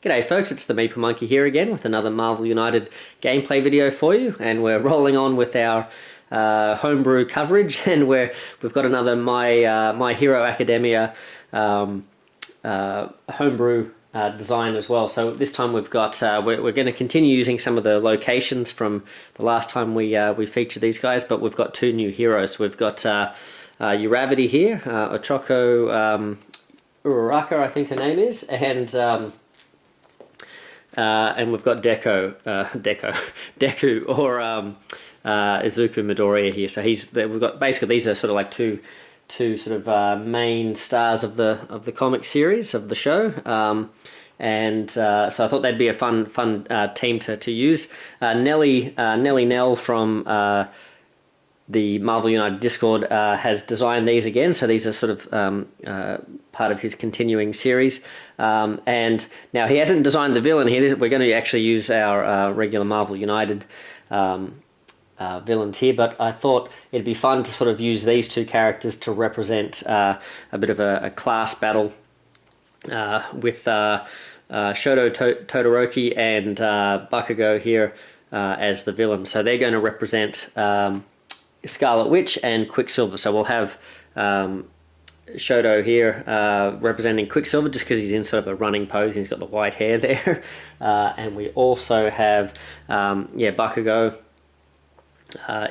G'day folks, it's the Meeple Monkey here again with another Marvel United gameplay video for you, and we're rolling on with our homebrew coverage, and we've got another My Hero Academia homebrew design as well. So this time we've got we're going to continue using some of the locations from the last time we featured these guys, but we've got two new heroes. So we've got Uravity here, Ochoko Uraraka, I think her name is, and we've got Deku or Izuku Midoriya here. So we've got basically these are sort of like two sort of main stars of the comic series of the show. So I thought that'd be a fun team to use. Nelly Nell from the Marvel United Discord has designed these again, so these are sort of part of his continuing series. And now he hasn't designed the villain here. We're going to actually use our regular Marvel United villains here, but I thought it'd be fun to sort of use these two characters to represent a bit of a class battle with Shoto Todoroki and Bakugo here as the villain. So they're going to represent Scarlet Witch and Quicksilver. So we'll have Shoto here representing Quicksilver just because he's in sort of a running pose. He's got the white hair there. And we also have, Bakugo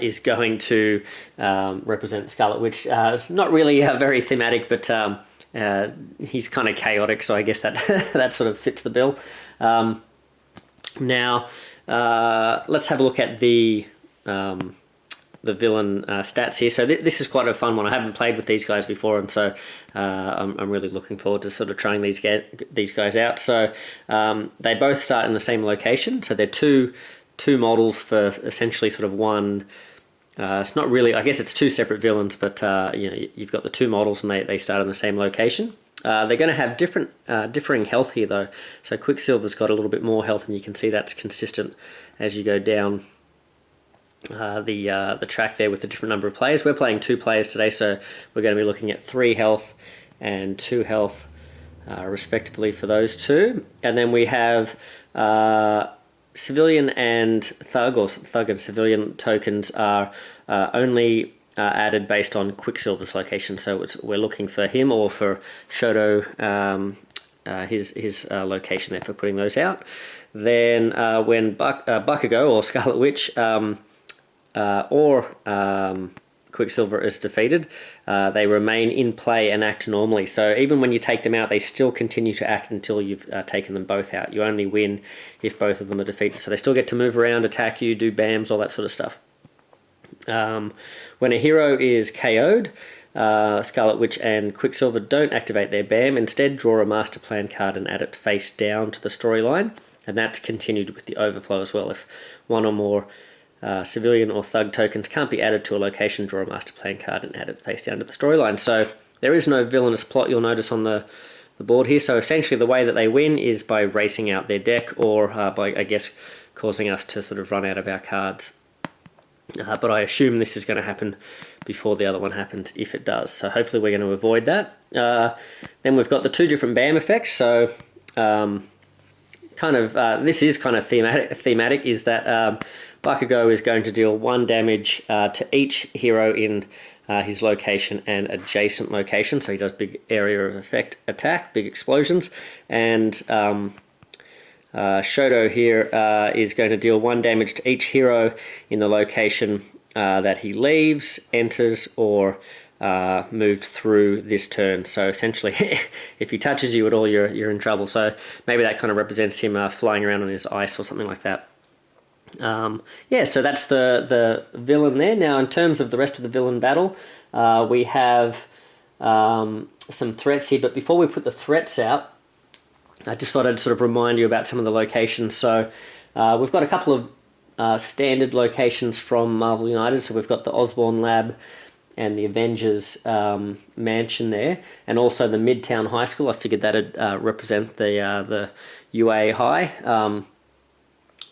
is going to represent Scarlet Witch. It's not really very thematic, but he's kind of chaotic, so I guess that that sort of fits the bill. Now, let's have a look at the villain stats here. So this is quite a fun one. I haven't played with these guys before, and so I'm really looking forward to sort of trying these guys out. So they both start in the same location. So they're two models for essentially sort of one. It's not really. I guess it's two separate villains, but you've got the two models, and they start in the same location. They're going to have differing health here, though. So Quicksilver's got a little bit more health, and you can see that's consistent as you go down the track there with the different number of players. We're playing 2 players today, so we're going to be looking at 3 health and 2 health respectively for those two. And then we have civilian and thug, or thug and civilian tokens are only added based on Quicksilver's location. So we're looking for him or for Shoto, his location there for putting those out. Then when Bakugo or Scarlet Witch or Quicksilver is defeated, they remain in play and act normally. So even when you take them out, they still continue to act until you've taken them both out. You only win if both of them are defeated. So they still get to move around, attack you, do BAMs, all that sort of stuff. When a hero is KO'd, Scarlet Witch and Quicksilver don't activate their BAM. Instead, draw a Master Plan card and add it face down to the storyline. And that's continued with the overflow as well. If one or more civilian or thug tokens can't be added to a location, draw a Master Plan card and add it face down to the storyline. So there is no villainous plot, you'll notice on the board here. So essentially the way that they win is by racing out their deck, or by, I guess, causing us to sort of run out of our cards. But I assume this is going to happen before the other one happens, if it does. So hopefully we're going to avoid that. Then we've got the 2 different BAM effects. So this is kind of thematic is that Bakugo is going to deal 1 damage to each hero in his location and adjacent location. So he does big area of effect attack, big explosions. And Shoto here is going to deal 1 damage to each hero in the location that he leaves, enters, or moved through this turn. So essentially, if he touches you at all, you're in trouble. So maybe that kind of represents him flying around on his ice or something like that. So that's the villain there. Now, in terms of the rest of the villain battle, we have some threats here. But before we put the threats out, I just thought I'd sort of remind you about some of the locations. So we've got a couple of standard locations from Marvel United. So we've got the Osborn Lab and the Avengers mansion there, and also the Midtown High School. I figured that'd represent the UA High.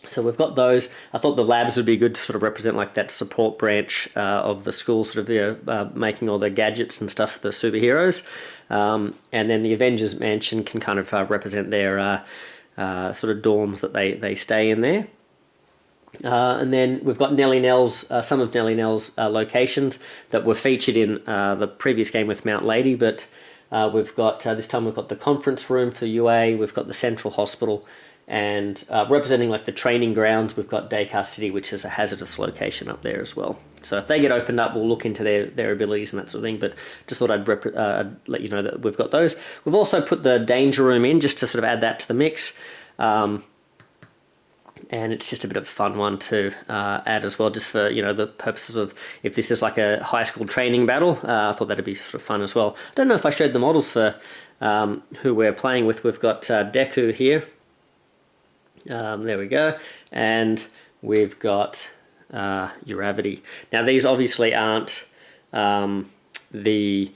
So we've got those. I thought the labs would be good to sort of represent like that support branch of the school, sort of making all the gadgets and stuff for the superheroes. And then the Avengers Mansion can kind of represent their sort of dorms that they stay in there. And then we've got some of Nelly Nell's locations that were featured in the previous game with Mount Lady, but we've got, this time we've got the conference room for UA, we've got the central hospital, and representing like the training grounds, we've got Dakar City, which is a hazardous location up there as well. So if they get opened up, we'll look into their abilities and that sort of thing, but just thought I'd let you know that we've got those. We've also put the danger room in just to sort of add that to the mix. And it's just a bit of a fun one to add as well, just for, the purposes of if this is like a high school training battle. I thought that'd be sort of fun as well. I don't know if I showed the models for who we're playing with. We've got Deku here. There we go. And we've got Uravity. Now these obviously aren't the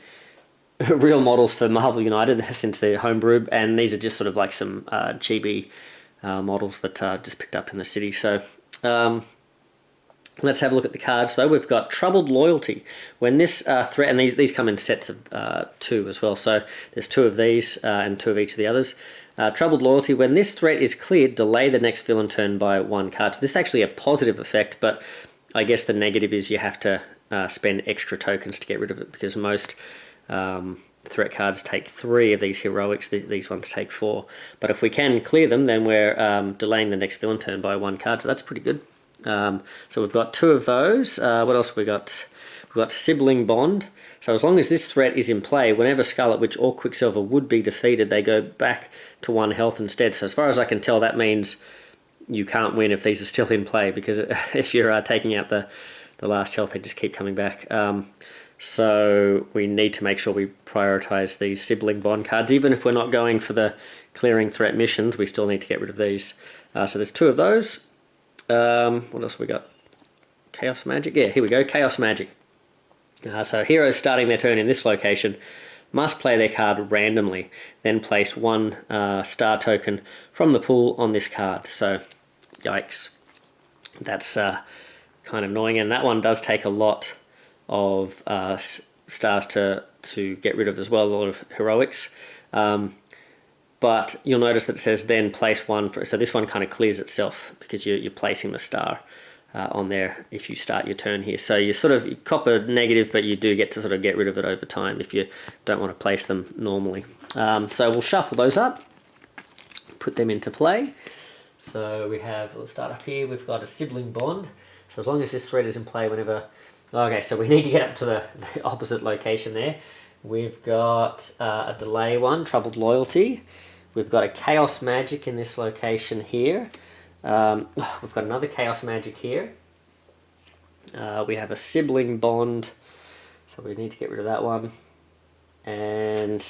real models for Marvel United since they're homebrew, and these are just sort of like some chibi models that just picked up in the city. So let's have a look at the cards though. We've got Troubled Loyalty. When this threat, and these come in sets of 2 as well, so there's 2 of these and 2 of each of the others. Troubled Loyalty, when this threat is cleared, delay the next villain turn by 1 card. So this is actually a positive effect, but I guess the negative is you have to spend extra tokens to get rid of it, because most threat cards take 3 of these heroics, these ones take 4. But if we can clear them, then we're delaying the next villain turn by 1 card, so that's pretty good. So we've got 2 of those. What else have we got? We've got Sibling Bond. So as long as this threat is in play, whenever Scarlet Witch or Quicksilver would be defeated, they go back to 1 health instead. So as far as I can tell, that means you can't win if these are still in play, because if you're taking out the last health, they just keep coming back. So we need to make sure we prioritize these Sibling Bond cards. Even if we're not going for the clearing threat missions, we still need to get rid of these. So there's 2 of those. What else have we got? Chaos Magic? Yeah, here we go, Chaos Magic. So heroes starting their turn in this location must play their card randomly, then place 1 star token from the pool on this card. So, yikes. That's kind of annoying, and that one does take a lot of stars to get rid of as well, a lot of heroics. But you'll notice that it says then place 1, so this one kind of clears itself because you're placing the star on there if you start your turn here. So you cop a negative, but you do get to sort of get rid of it over time if you don't want to place them normally. So we'll shuffle those up, put them into play. So let's start up here, we've got a Sibling Bond. So as long as this thread is in play whenever... Okay, so we need to get up to the opposite location there. We've got a delay one, Troubled Loyalty. We've got a Chaos Magic in this location here. We've got another Chaos Magic here. We have a Sibling Bond, so we need to get rid of that one. And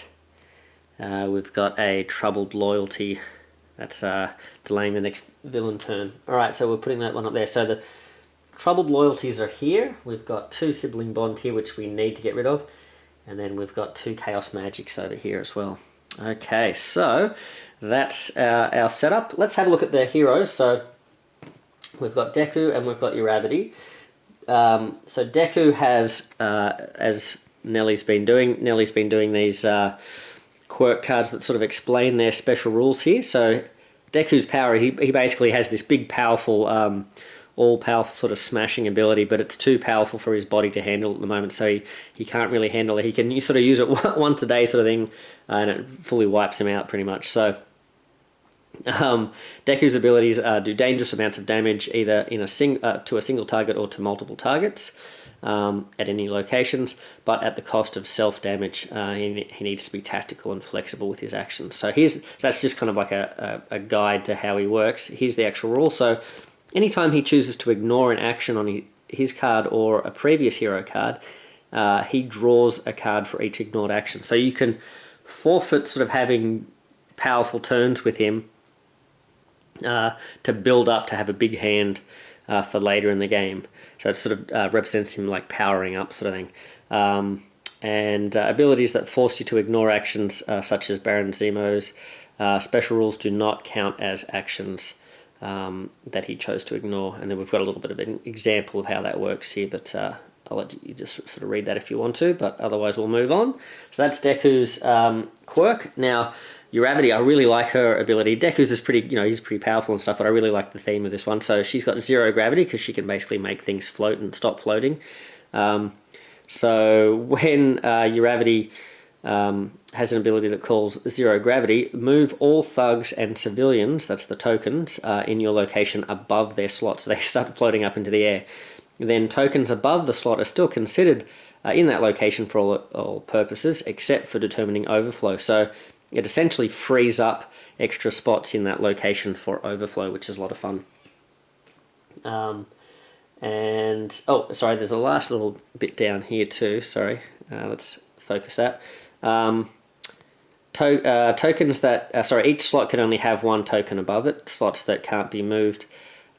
we've got a Troubled Loyalty. That's delaying the next villain turn. Alright, so we're putting that one up there. So the Troubled Loyalties are here. We've got 2 Sibling Bonds here, which we need to get rid of. And then we've got 2 Chaos Magics over here as well. Okay, so that's our setup. Let's have a look at the heroes. So we've got Deku and we've got Uravity. So Deku has, as Nelly's been doing these quirk cards that sort of explain their special rules here. So Deku's power, he basically has this big, powerful, all-powerful sort of smashing ability, but it's too powerful for his body to handle at the moment, so he can't really handle it. He can sort of use it once a day sort of thing, and it fully wipes him out pretty much. So Deku's abilities do dangerous amounts of damage either to a single target or to multiple targets at any locations, but at the cost of self-damage. He needs to be tactical and flexible with his actions. So that's just kind of like a guide to how he works. Here's the actual rule. So anytime he chooses to ignore an action on his card or a previous hero card, he draws a card for each ignored action. So you can forfeit sort of having powerful turns with him to build up to have a big hand for later in the game. So it sort of represents him like powering up sort of thing. And abilities that force you to ignore actions such as Baron Zemo's special rules do not count as actions that he chose to ignore. And then we've got a little bit of an example of how that works here, but I'll let you just sort of read that if you want to, but otherwise we'll move on. So that's Deku's quirk. Now, Uravity, I really like her ability. Deku's is pretty, he's pretty powerful and stuff, but I really like the theme of this one. So she's got 0 gravity because she can basically make things float and stop floating. So when Uravity has an ability that calls 0 gravity, move all thugs and civilians, that's the tokens, in your location above their slot. So they start floating up into the air. Then tokens above the slot are still considered in that location for all purposes, except for determining overflow. So it essentially frees up extra spots in that location for overflow, which is a lot of fun. And, oh, sorry, there's a last little bit down here too. Sorry, let's focus that. Tokens that, each slot can only have 1 token above it. Slots that can't be moved,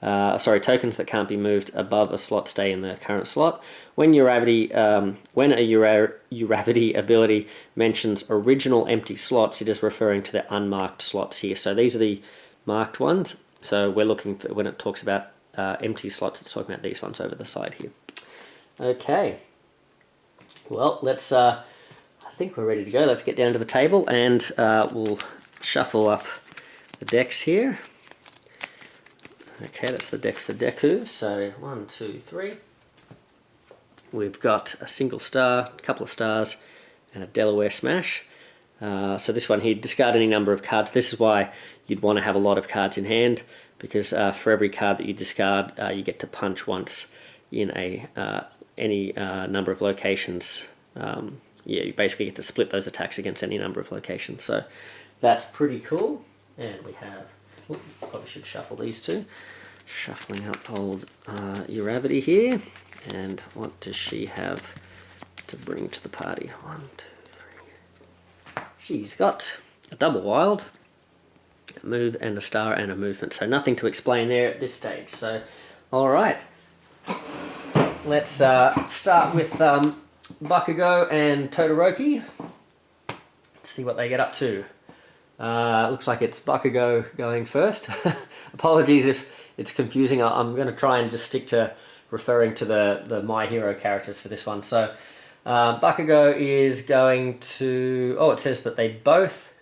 tokens that can't be moved above a slot stay in the current slot. When Uravity, when a Uravity ability mentions original empty slots, it is referring to the unmarked slots here. So these are the marked ones. So we're looking for, when it talks about empty slots, it's talking about these ones over the side here. Okay. Well, let's, I think we're ready to go. Let's get down to the table and we'll shuffle up the decks here. Okay, that's the deck for Deku. So 1, 2, 3. We've got a single star, a couple of stars, and a Delaware Smash. So this one here, discard any number of cards. This is why you'd want to have a lot of cards in hand, because for every card that you discard, you get to punch once in any number of locations. Yeah, you basically get to split those attacks against any number of locations. So that's pretty cool. And we have, probably should shuffle these two. Shuffling up old Uravity here. And what does she have to bring to the party? 1, 2, 3. She's got a double wild, a move and a star and a movement. So nothing to explain there at this stage. So, all right. Let's start with Bakugo and Todoroki. Let's see what they get up to. Looks like it's Bakugo going first. Apologies if it's confusing. I'm going to try and just stick to referring to the My Hero characters for this one. So Bakugo is going to... Oh, it says that they both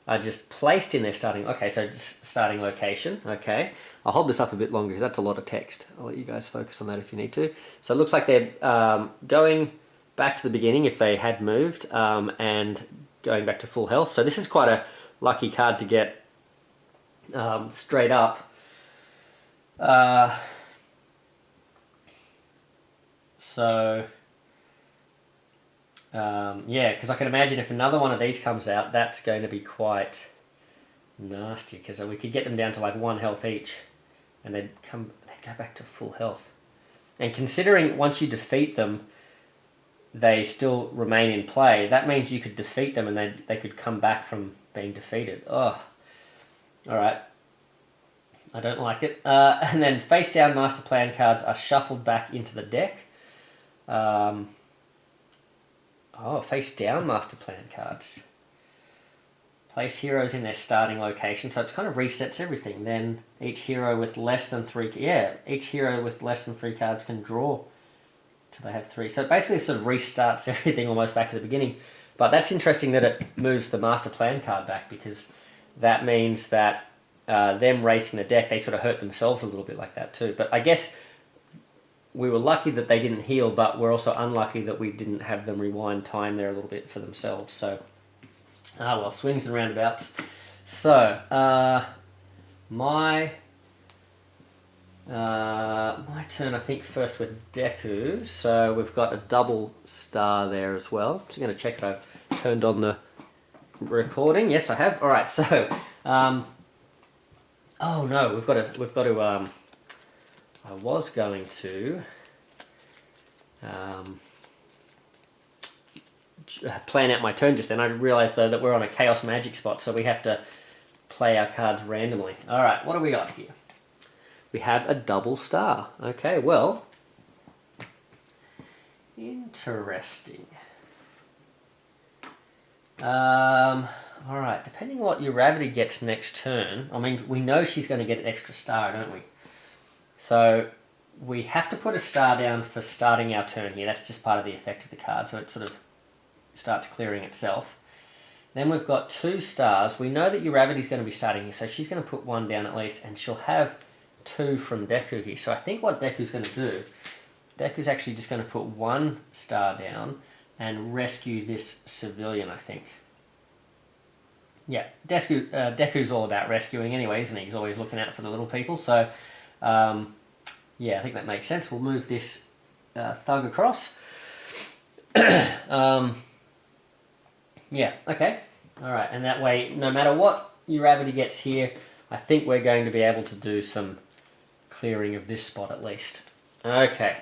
are just placed in their starting... Okay, so just starting location. Okay. I'll hold this up a bit longer because that's a lot of text. I'll let you guys focus on that if you need to. So it looks like they're going back to the beginning if they had moved, and going back to full health. So this is quite a lucky card to get straight up. Yeah, because I can imagine if another one of these comes out, that's going to be quite nasty, because we could get them down to like 1 health each, and they'd go back to full health. And considering once you defeat them, they still remain in play, that means you could defeat them and they could come back from being defeated. Oh, alright. I don't like it. And then face down master plan cards are shuffled back into the deck. Face down master plan cards. Place heroes in their starting location, so it kind of resets everything. Then each hero with less than 3... Yeah, each hero with less than 3 cards can draw till they have 3. So basically it sort of restarts everything almost back to the beginning. But that's interesting that it moves the master plan card back, because that means that them racing the deck, they sort of hurt themselves a little bit like that too. But I guess we were lucky that they didn't heal, but we're also unlucky that we didn't have them rewind time there a little bit for themselves. So, well, swings and roundabouts. So, my turn, I think, first with Deku. So we've got a double star there as well. Just going to check that I've turned on the recording. Yes, I have. All right. So, oh no, we've got to. I was going to plan out my turn just then. I realised though that we're on a Chaos Magic spot, so we have to play our cards randomly. All right, what do we got here? We have a double star. Okay, well, interesting. All right, depending on what Uravity gets next turn, I mean, we know she's going to get an extra star, don't we? So we have to put a star down for starting our turn here. That's just part of the effect of the card, so it sort of starts clearing itself. Then we've got 2 stars. We know that Uravity's going to be starting here, so she's going to put 1 down at least, and she'll have 2 from Deku here. So I think what Deku's going to do, Deku's actually just going to put 1 star down and rescue this civilian, I think. Yeah, Deku's all about rescuing anyway, isn't he? He's always looking out for the little people. So, yeah, I think that makes sense. We'll move this thug across. Yeah, okay. Alright, and that way, no matter what Uravity gets here, I think we're going to be able to do some clearing of this spot at least. Okay.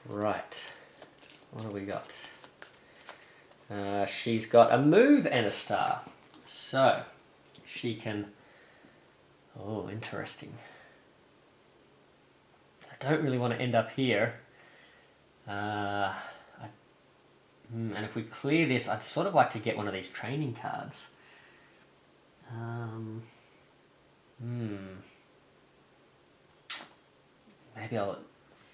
Right. What do we got? She's got a move and a star. So, she can... Oh, interesting. I don't really want to end up here. And if we clear this, I'd sort of like to get one of these training cards. Maybe I'll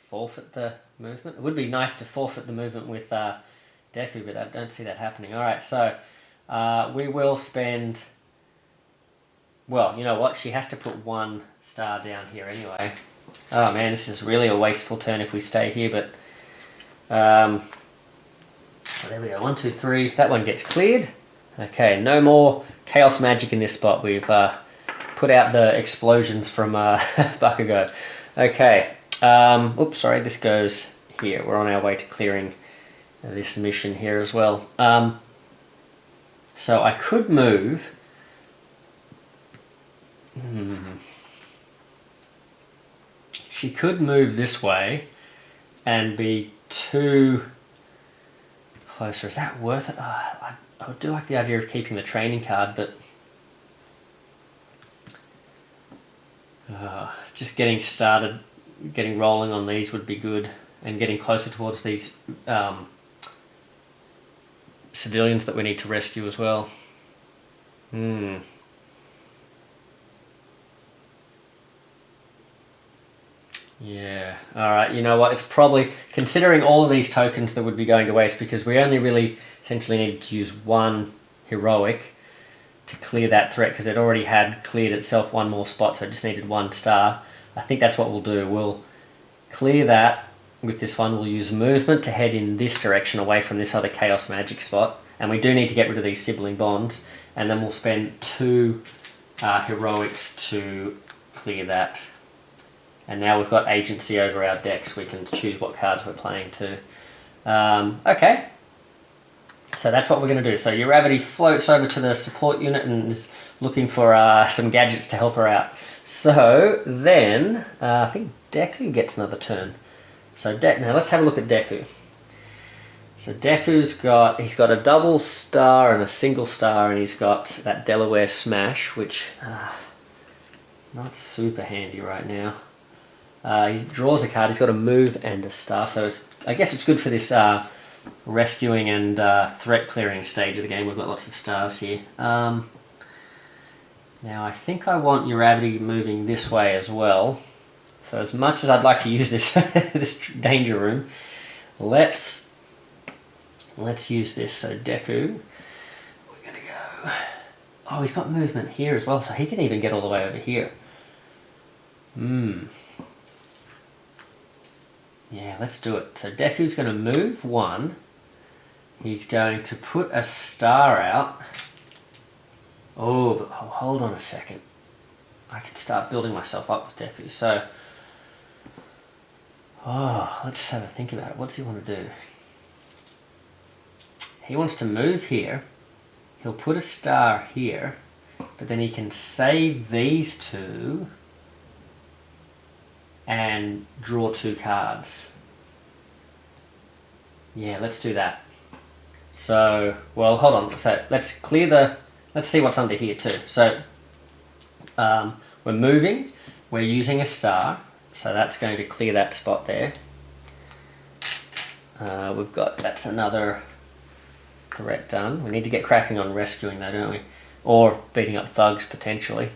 forfeit the movement. It would be nice to forfeit the movement with Deku, but I don't see that happening. Alright, so we will spend... Well, you know what? She has to put 1 star down here anyway. Oh man, this is really a wasteful turn if we stay here, but... So there we go, 1, 2, 3. That one gets cleared. Okay, no more chaos magic in this spot. We've put out the explosions from Bakugo. Okay. Oops, sorry, this goes here. We're on our way to clearing this mission here as well. So I could move... She could move this way and be 2... closer. Is that worth it? I would do like the idea of keeping the training card, but just getting started, getting rolling on these would be good, and getting closer towards these civilians that we need to rescue as well. Yeah, alright, you know what, it's probably, considering all of these tokens that would be going to waste, because we only really essentially needed to use 1 heroic to clear that threat, because it already had cleared itself 1 more spot, so it just needed 1 star. I think that's what we'll do. We'll clear that with this one. We'll use movement to head in this direction away from this other chaos magic spot, and we do need to get rid of these sibling bonds, and then we'll spend 2 heroics to clear that. And now we've got agency over our decks. We can choose what cards we're playing to. Okay. So that's what we're going to do. So Uravity floats over to the support unit and is looking for some gadgets to help her out. So then, I think Deku gets another turn. So now let's have a look at Deku. So Deku's got, he's got a double star and a single star, and he's got that Delaware Smash, which not super handy right now. He draws a card, he's got a move and a star, so I guess it's good for this rescuing and threat clearing stage of the game. We've got lots of stars here. Now I think I want Uravity moving this way as well. So as much as I'd like to use this this danger room, let's use this. So Deku, we're gonna go. Oh, he's got movement here as well, so he can even get all the way over here. Yeah, let's do it. So Deku's going to move 1. He's going to put a star out. Oh, but hold on a second. I can start building myself up with Deku. So, let's have a think about it. What's he want to do? He wants to move here. He'll put a star here, but then he can save these 2 and draw 2 cards. Yeah, let's do that. So, well, hold on. So let's clear the, let's see what's under here too. So we're moving, we're using a star, so that's going to clear that spot there. We've got, that's another threat done. We need to get cracking on rescuing though, don't we? Or beating up thugs potentially.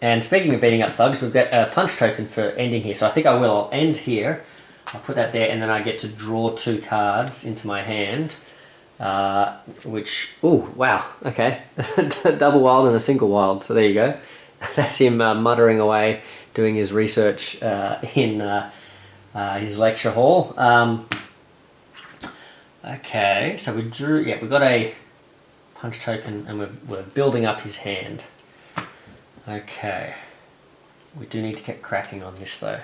And speaking of beating up thugs, we've got a punch token for ending here. So I think I will. I'll end here. I'll put that there, and then I get to draw 2 cards into my hand. which, oh wow, okay, double wild and a single wild, so there you go. That's him muttering away, doing his research in his lecture hall. Okay, so we drew, yeah, we got a punch token and we're building up his hand. Okay, we do need to get cracking on this though.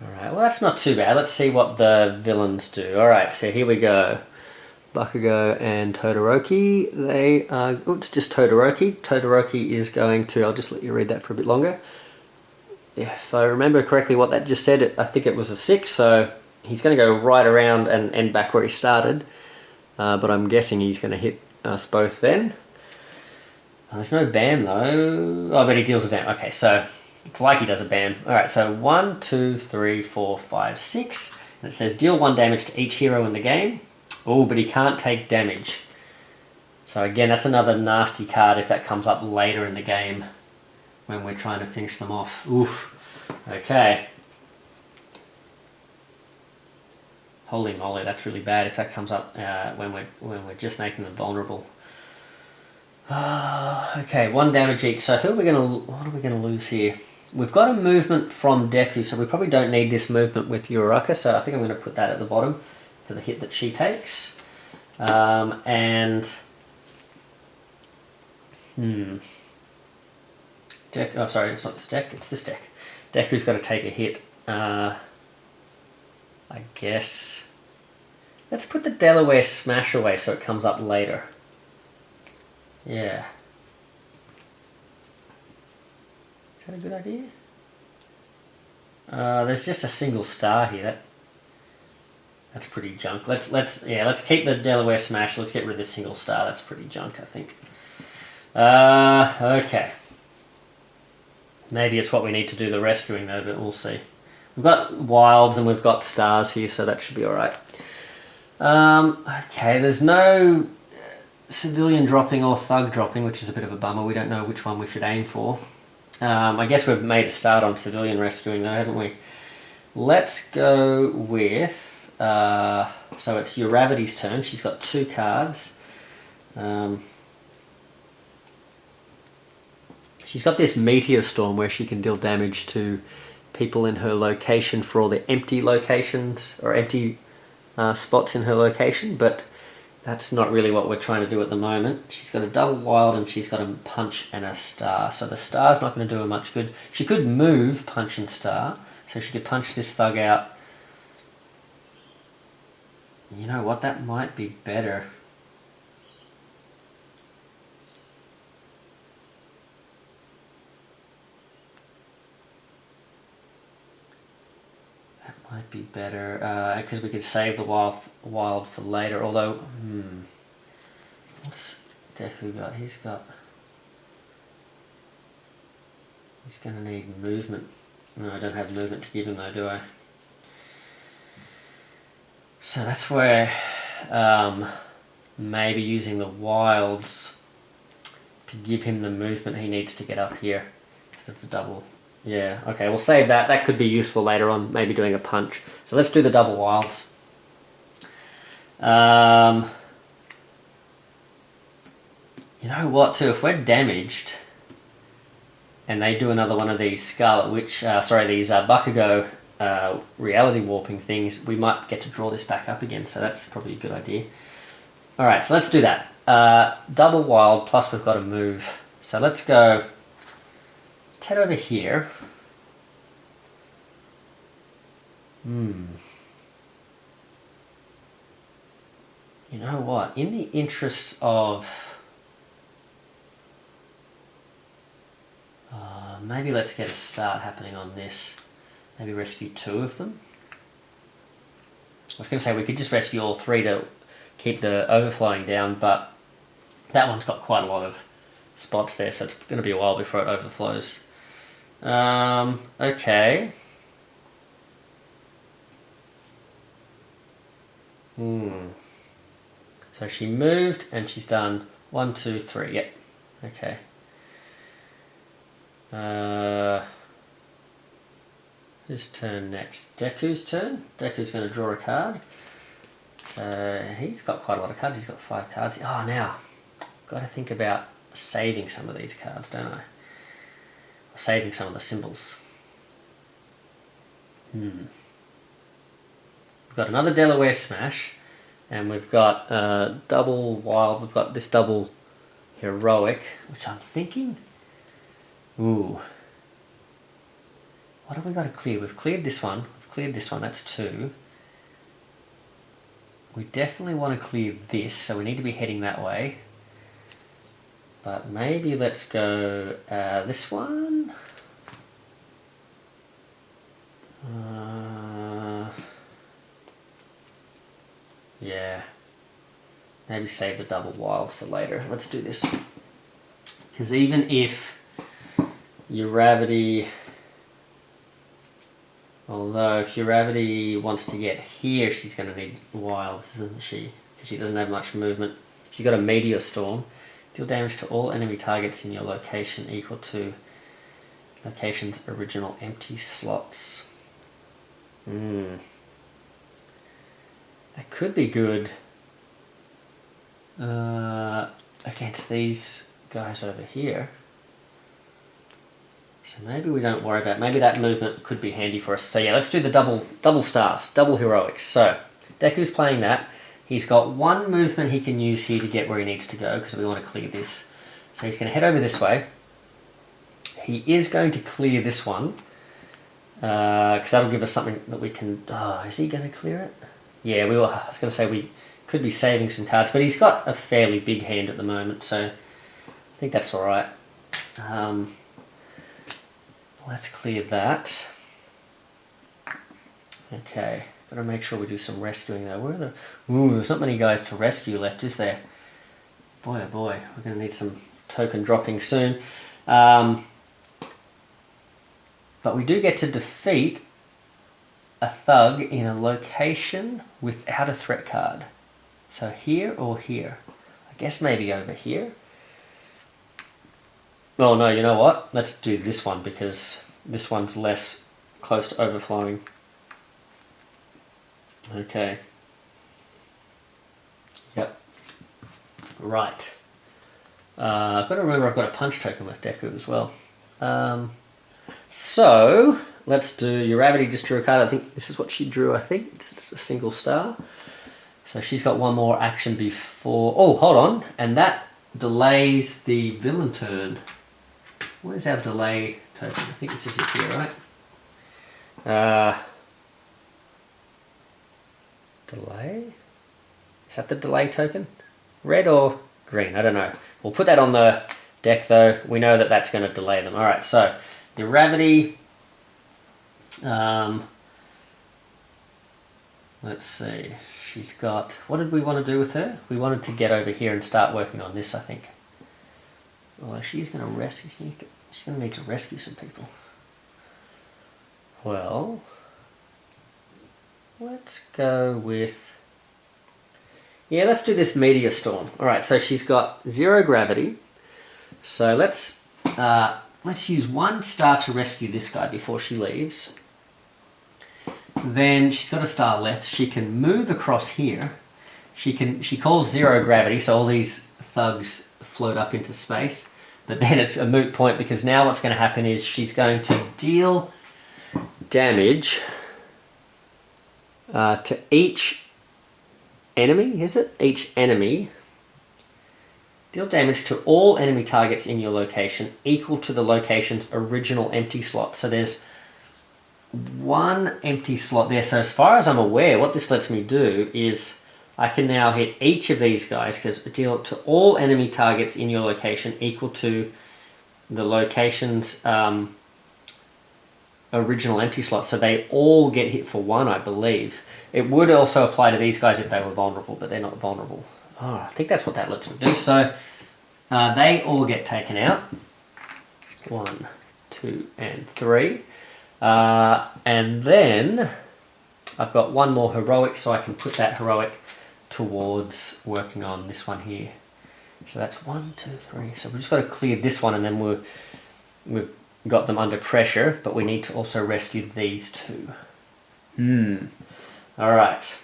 Alright, well that's not too bad. Let's see what the villains do. Alright, so here we go. Bakugo and Todoroki. They are, oh, it's just Todoroki. Todoroki is going to, I'll just let you read that for a bit longer. If I remember correctly what that just said, I think it was a 6, so he's going to go right around and end back where he started. But I'm guessing he's going to hit us both then. There's no BAM though. Oh, but he deals a damage. Okay, so it's like he does a BAM. Alright, so 1, 2, 3, 4, 5, 6. And it says deal 1 damage to each hero in the game. Oh, but he can't take damage. So again, that's another nasty card if that comes up later in the game when we're trying to finish them off. Oof. Okay. Holy moly, that's really bad if that comes up when we're just making them vulnerable. Okay, 1 damage each. So what are we gonna lose here? We've got a movement from Deku, so we probably don't need this movement with Uraraka, so I think I'm going to put that at the bottom for the hit that she takes. Oh, sorry, it's not this deck, it's this deck. Deku's got to take a hit. I guess. Let's put the Delaware Smash away so it comes up later. Yeah. Is that a good idea? There's just a single star here. That's pretty junk. Let's keep the Delaware Smash. Let's get rid of this single star. That's pretty junk, I think. Okay. Maybe it's what we need to do the rescuing though, but we'll see. We've got wilds and we've got stars here, so that should be alright. Okay, there's no civilian dropping or thug dropping, which is a bit of a bummer. We don't know which one we should aim for. I guess we've made a start on civilian rescuing though, haven't we? Let's go with, so it's Uravity's turn. She's got 2 cards. She's got this Meteor Storm where she can deal damage to people in her location for all the empty locations or empty spots in her location, but that's not really what we're trying to do at the moment. She's got a double wild and she's got a punch and a star. So the star's not going to do her much good. She could move punch and star, so she could punch this thug out. You know what, that might be better. Might be better, because we could save the wild for later, although, what's Deku got? He's going to need movement. No, I don't have movement to give him though, do I? So that's where maybe using the wilds to give him the movement he needs to get up here. Instead of the double. Yeah, okay, we'll save that. That could be useful later on, maybe doing a punch. So let's do the double wilds. You know what, too, if we're damaged and they do another one of these Scarlet Witch, these Bakugo reality warping things, we might get to draw this back up again, so that's probably a good idea. Alright, so let's do that. Double wild, plus we've got to move. So let's go... head over here. You know what? In the interest of... maybe let's get a start happening on this. Maybe rescue 2 of them. I was going to say we could just rescue all 3 to keep the overflowing down, but that one's got quite a lot of spots there, so it's going to be a while before it overflows. Okay. So she moved and she's done 1, 2, 3. Yep. Okay. Whose turn next? Deku's turn. Deku's going to draw a card. So he's got quite a lot of cards. He's got 5 cards. Oh, now, got to think about saving some of these cards, don't I? Or saving some of the symbols. We've got another Delaware Smash, and we've got double wild. We've got this double heroic, which I'm thinking. Ooh. What have we got to clear? We've cleared this one. We've cleared this one. That's 2. We definitely want to clear this, so we need to be heading that way. But maybe let's go this one. Yeah. Maybe save the double wild for later. Let's do this. Because even if Uravity... Although if Uravity wants to get here, she's going to need wilds, isn't she? Because she doesn't have much movement. She's got a Meteor Storm. Deal damage to all enemy targets in your location equal to location's original empty slots. That could be good against these guys over here. So maybe we don't worry about. Maybe that movement could be handy for us. So yeah, let's do the double stars, double heroics. So Deku's playing that. He's got 1 movement he can use here to get where he needs to go because we want to clear this. So he's going to head over this way. He is going to clear this one because that'll give us something that we can. Oh, is he going to clear it? Yeah, we were. I was going to say we could be saving some cards, but he's got a fairly big hand at the moment, so I think that's all right. Let's clear that. Okay, gotta make sure we do some rescuing though. Where are the... Ooh, there's not many guys to rescue left, is there? Boy, oh boy, we're gonna need some token dropping soon. But we do get to defeat a thug in a location without a threat card. So here or here? I guess maybe over here. Oh no, you know what? Let's do this one because this one's less close to overflowing. Okay. Yep. Right. I've got to remember I've got a punch token with Deku as well. So, let's do Uravity just drew a card. I think this is what she drew, I think. It's a single star. So she's got 1 more action before... Oh, hold on. And that delays the villain turn. Where's our delay token? I think this is it here, right? Delay? Is that the delay token? Red or green? I don't know. We'll put that on the deck though. We know that that's going to delay them. Alright, so Uravity. Let's see. She's got... What did we want to do with her? We wanted to get over here and start working on this, I think. Although she's going to rescue... She's going to need to rescue some people. Well... Let's go with... Yeah, let's do this Meteor Storm. Alright, so she's got 0 gravity. So let's use 1 star to rescue this guy before she leaves. Then she's got a star left. She can move across here. She calls 0 gravity, so all these thugs float up into space. But then it's a moot point because now what's going to happen is she's going to deal damage to each enemy, is it? Each enemy. Deal damage to all enemy targets in your location equal to the location's original empty slot. So there's 1 empty slot there. So as far as I'm aware, what this lets me do is I can now hit each of these guys because deal to all enemy targets in your location equal to the location's original empty slot. So they all get hit for 1, I believe. It would also apply to these guys if they were vulnerable, but they're not vulnerable. Oh, I think that's what that lets me do. So they all get taken out. 1, 2, and 3. And then I've got 1 more heroic, so I can put that heroic towards working on this one here. So that's 1, 2, 3. So we've just got to clear this one, and then we've got them under pressure, but we need to also rescue these 2. All right.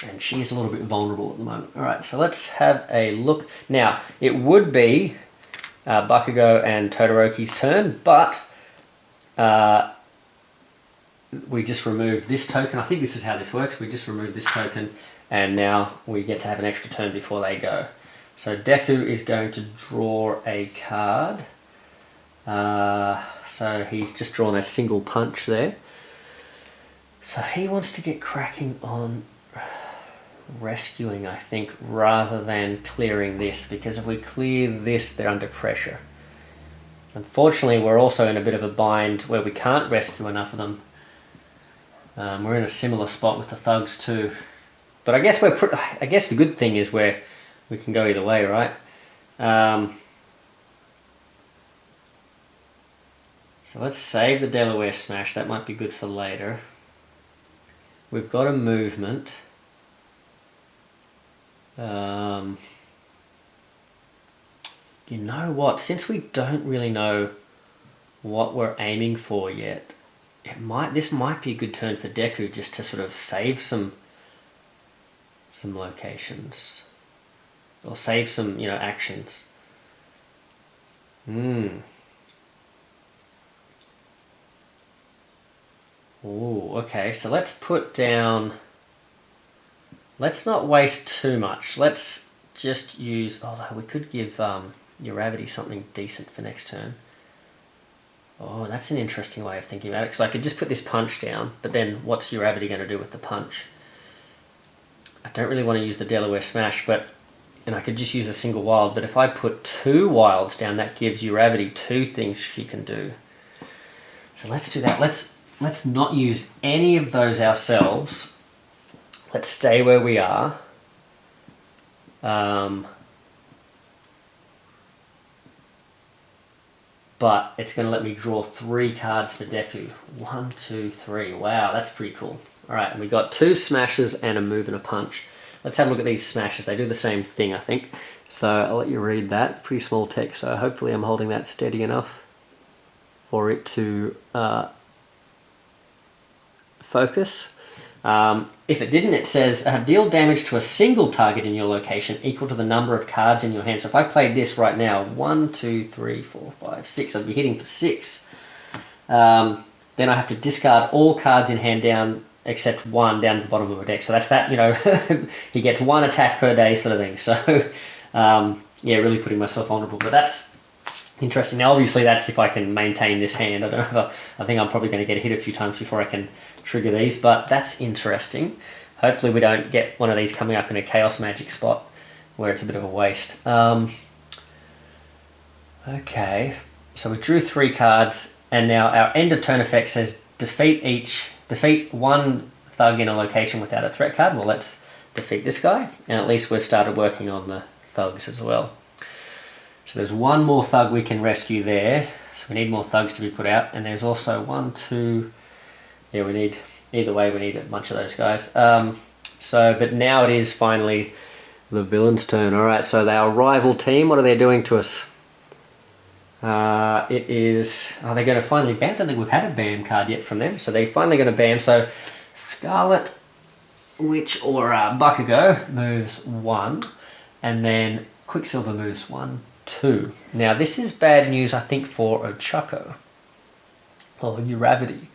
And she is a little bit vulnerable at the moment. Alright, so let's have a look. Now, it would be Bakugo and Todoroki's turn, but we just remove this token. I think this is how this works. We just remove this token, and now we get to have an extra turn before they go. So Deku is going to draw a card. So he's just drawn a single punch there. So he wants to get cracking on rescuing, I think, rather than clearing this, because if we clear this, they're under pressure. Unfortunately, we're also in a bit of a bind where we can't rescue enough of them. We're in a similar spot with the thugs too. But I guess I guess the good thing is we can go either way, right? So let's save the Delaware Smash. That might be good for later. We've got a movement. You know what? Since we don't really know what we're aiming for yet, this might be a good turn for Deku just to sort of save some locations, or save some actions. Oh, okay. So let's put down. Let's not waste too much. Let's just use. Although we could give Uravity something decent for next turn. Oh, that's an interesting way of thinking about it, because I could just put this punch down, but then what's Uravity going to do with the punch? I don't really want to use the Delaware Smash, and I could just use a single wild, but if I put 2 wilds down, that gives Uravity 2 things she can do. So let's do that. Let's not use any of those ourselves. Let's stay where we are. But it's going to let me draw 3 cards for Deku. 1, 2, 3. Wow, that's pretty cool. Alright, and we got 2 smashes and a move and a punch. Let's have a look at these smashes. They do the same thing, I think. So I'll let you read that. Pretty small text, so hopefully I'm holding that steady enough for it to focus. If it didn't, it says deal damage to a single target in your location equal to the number of cards in your hand. So if I played this right now, 1, 2, 3, 4, 5, 6, I'd be hitting for 6. Then I have to discard all cards in hand down except 1 down to the bottom of my deck. So that's that, he gets 1 attack per day sort of thing. So yeah, really putting myself vulnerable. But that's interesting. Now obviously that's if I can maintain this hand. I don't know. I think I'm probably going to get hit a few times before I can trigger these, but that's interesting. Hopefully we don't get one of these coming up in a Chaos Magic spot where it's a bit of a waste. Okay, so we drew 3 cards, and now our end of turn effect says defeat 1 thug in a location without a threat card. Well, let's defeat this guy, and at least we've started working on the thugs as well. So there's 1 more thug we can rescue there, so we need more thugs to be put out, and there's also 1, 2... Yeah, we need, either way, we need a bunch of those guys. But now it is finally the villain's turn. Alright, so our rival team, what are they doing to us? Are they going to finally ban? I don't think we've had a ban card yet from them, so they're finally going to ban. So Scarlet Witch or Bakugo moves 1, and then Quicksilver moves 1, 2. Now this is bad news, I think, for Ochako, or Uravity,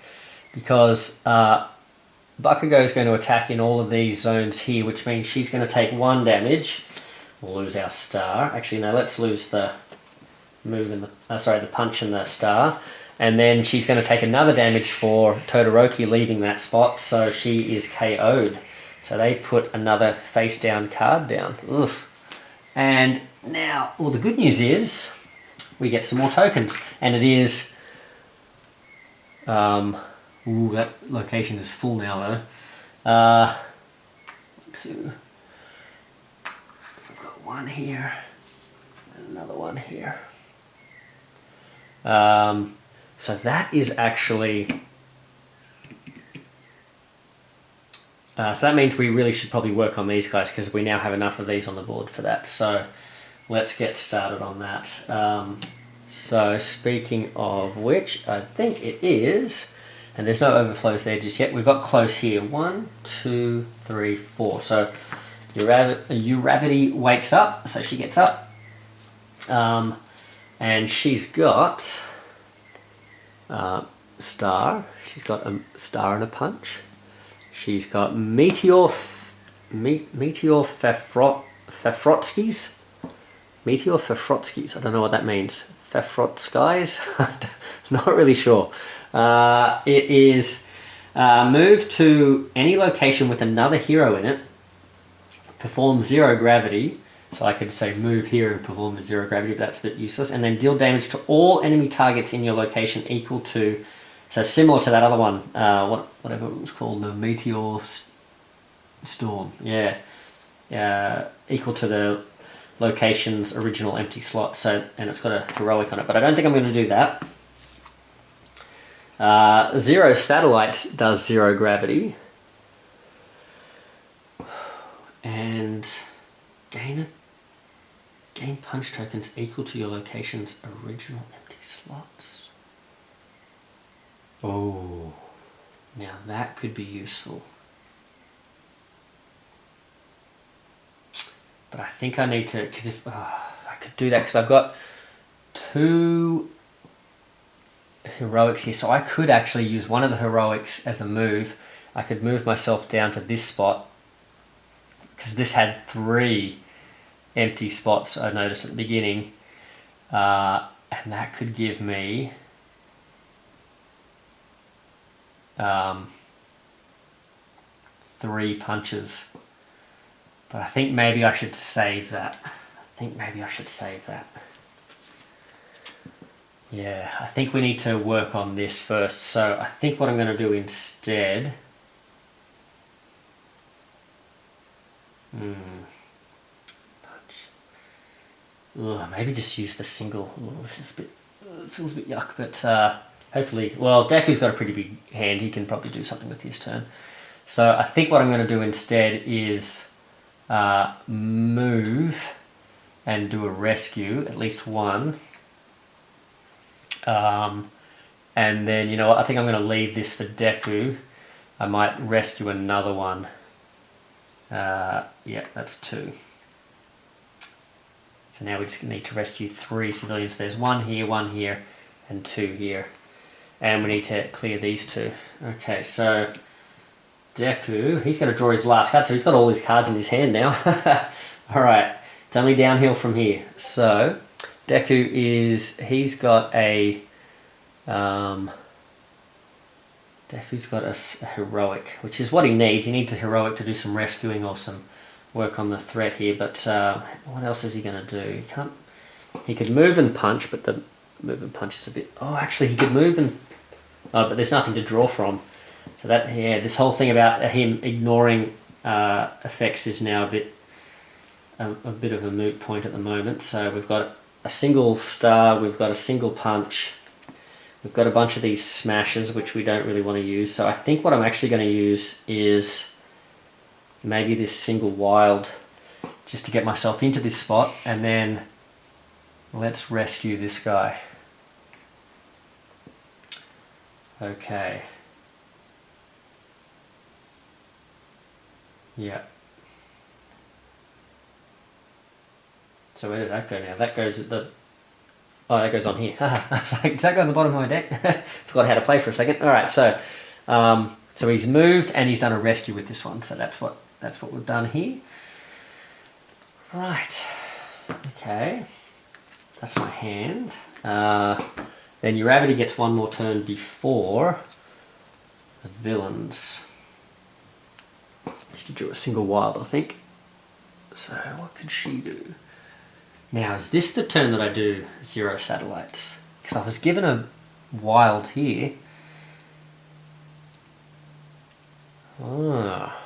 because Bakugo is going to attack in all of these zones here, which means she's going to take 1 damage. We'll lose our star. Actually, no, let's lose the move and the punch and the star. And then she's going to take another damage for Todoroki leaving that spot, so she is KO'd. So they put another face down card down. Oof. And now, well, the good news is we get some more tokens, and it is ooh, that location is full now though. 2. We've got 1 here, and another 1 here. So that is actually... so that means we really should probably work on these guys, because we now have enough of these on the board for that. So let's get started on that. So speaking of which, I think it is And there's no overflows there just yet. We've got close here. 1, 2, 3, 4. So Uravity wakes up, so she gets up. And she's got Star. She's got a Star and a Punch. She's got Meteor Fefrotskis. Meteor Fefrotskis. I don't know what that means. Fefrotskis? Not really sure. It is move to any location with another hero in it. Perform 0 gravity. So I could say move here and perform 0 gravity, but that's a bit useless. And then deal damage to all enemy targets in your location equal to, so similar to that other one, whatever it was called, the Meteor Storm. Yeah, equal to the location's original empty slot. So, and it's got a heroic on it, but I don't think I'm going to do that. 0 Satellites does 0 gravity, and gain punch tokens equal to your location's original empty slots. Oh, now that could be useful. But I think I need to, because if I could do that, because I've got 2 heroics here, so I could actually use one of the heroics as a move. I could move myself down to this spot, because this had 3 empty spots I noticed at the beginning, and that could give me 3 punches. But I think maybe I should save that. Yeah, I think we need to work on this first. So I think what I'm going to do instead, maybe just use the single. This is a bit, feels a bit yuck, but hopefully, well, Deku's got a pretty big hand. He can probably do something with his turn. So I think what I'm going to do instead is move and do a rescue, at least one. And then, you know what, I think I'm going to leave this for Deku. I might rescue another one. Yeah, that's 2. So now we just need to rescue 3 civilians. There's 1 here, and 2 here. And we need to clear these 2. Okay, so Deku, he's going to draw his last card, so he's got all his cards in his hand now. Alright, it's only downhill from here. So, Deku he's got a, Deku's got a heroic, which is what he needs. He needs a heroic to do some rescuing or some work on the threat here, but what else is he going to do? He could move and punch, but the move and punch is a bit, actually he could move and, but there's nothing to draw from. So that, yeah, this whole thing about him ignoring effects is now a bit of a moot point at the moment. So we've got a single star, we've got a single punch, we've got a bunch of these smashes which we don't really want to use. So I think what I'm actually going to use is maybe this single wild, just to get myself into this spot, and then let's rescue this guy. Okay. Yeah. So where does that go now? That goes at the... Oh, that goes on here. I was like, does that go on the bottom of my deck? Forgot how to play for a second. Alright, so so he's moved and he's done a rescue with this one. So that's what we've done here. Right. Okay. That's my hand. Then Uravity gets 1 more turn before the villains. She drew a single wild, I think. So what could she do? Now, is this the turn that I do 0 satellites? Because I was given a wild here. Ah.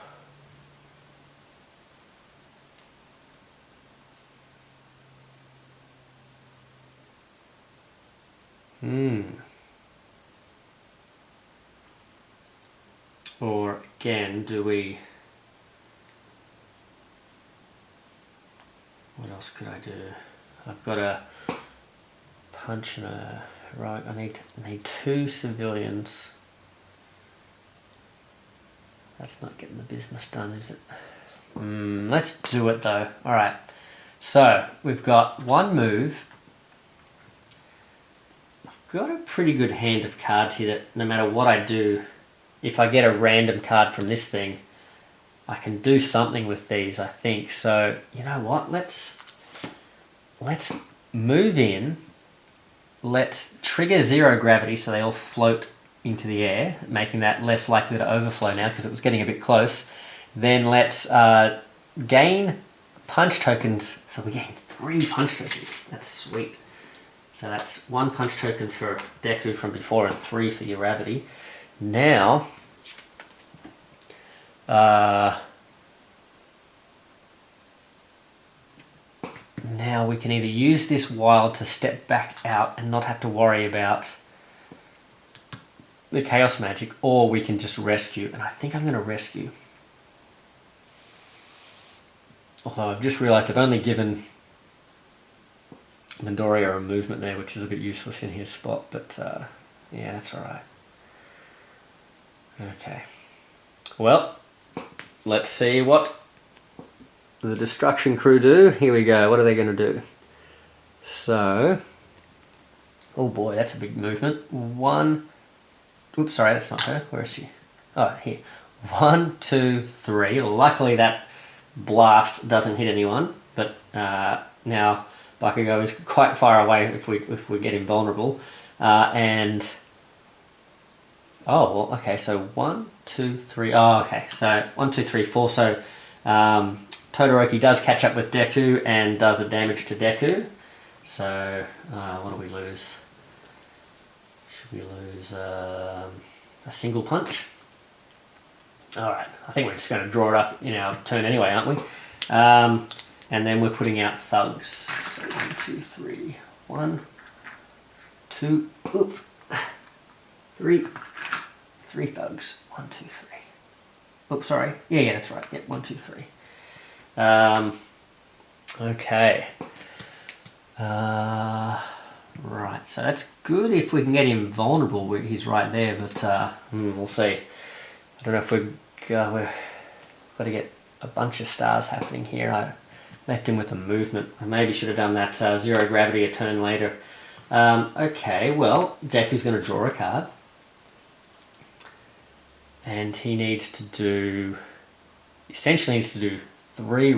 Or again, do we... What else could I do? I've got a punch and a... Right, I need 2 civilians. That's not getting the business done, is it? Let's do it though. Alright, so we've got one move. I've got a pretty good hand of cards here that no matter what I do, if I get a random card from this thing, I can do something with these, I think. So, you know what? Let's move in. Let's trigger zero gravity so they all float into the air, making that less likely to overflow now because it was getting a bit close. Then let's gain punch tokens. So we gain 3 punch tokens. That's sweet. So that's 1 punch token for Deku from before and 3 for Uravity. Now, now we can either use this wild to step back out and not have to worry about the chaos magic, or we can just rescue, and I think I'm going to rescue. Although I've just realised I've only given Midoriya a movement there, which is a bit useless in his spot, but yeah, that's alright. Okay. Well, let's see what the Destruction Crew do. Here we go. What are they going to do? So, oh boy, that's a big movement. 1, oops, sorry, that's not her. Where is she? Oh, here. 1, 2, 3. Luckily that blast doesn't hit anyone, but now Bakugo is quite far away if we get invulnerable. And oh, well, okay, so 1, 2, 3. Oh, okay, so 1, 2, 3, 4. So Todoroki does catch up with Deku and does the damage to Deku. So what do we lose? Should we lose a single punch? Alright, I think we're just going to draw it up in our turn anyway, aren't we? And then we're putting out thugs. So 1, 2, 3. 1, 2, oof, 3. 3 thugs. 1, 2, 3. Oops, sorry. Yeah, that's right. Yep, 1, 2, 3. Okay. Right, so that's good if we can get him vulnerable. He's right there, but we'll see. I don't know if we've got to get a bunch of stars happening here. I left him with a movement. I maybe should have done that zero gravity a turn later. Okay, well, Deku's going to draw a card. And he needs to do, essentially needs to do 3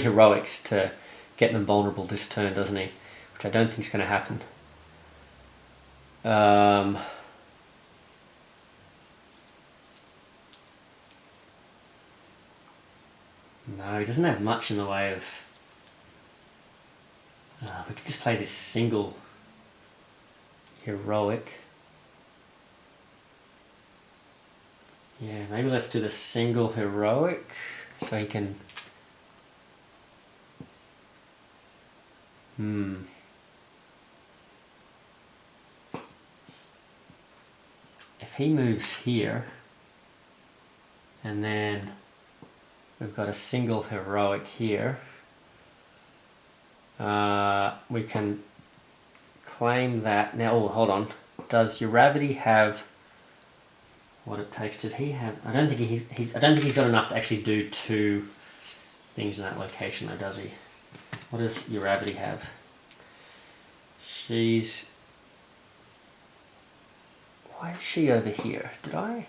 heroics to get them vulnerable this turn, doesn't he? Which I don't think is going to happen. No, he doesn't have much in the way of... we could just play this single heroic. Yeah, maybe let's do the single heroic so he can... If he moves here, and then we've got a single heroic here, we can claim that. Now, oh, hold on. Does Uravity have what it takes? Did he have? I don't think I don't think he's got enough to actually do 2 things in that location, though, does he? What does Uravity have? She's... Why is she over here? Did I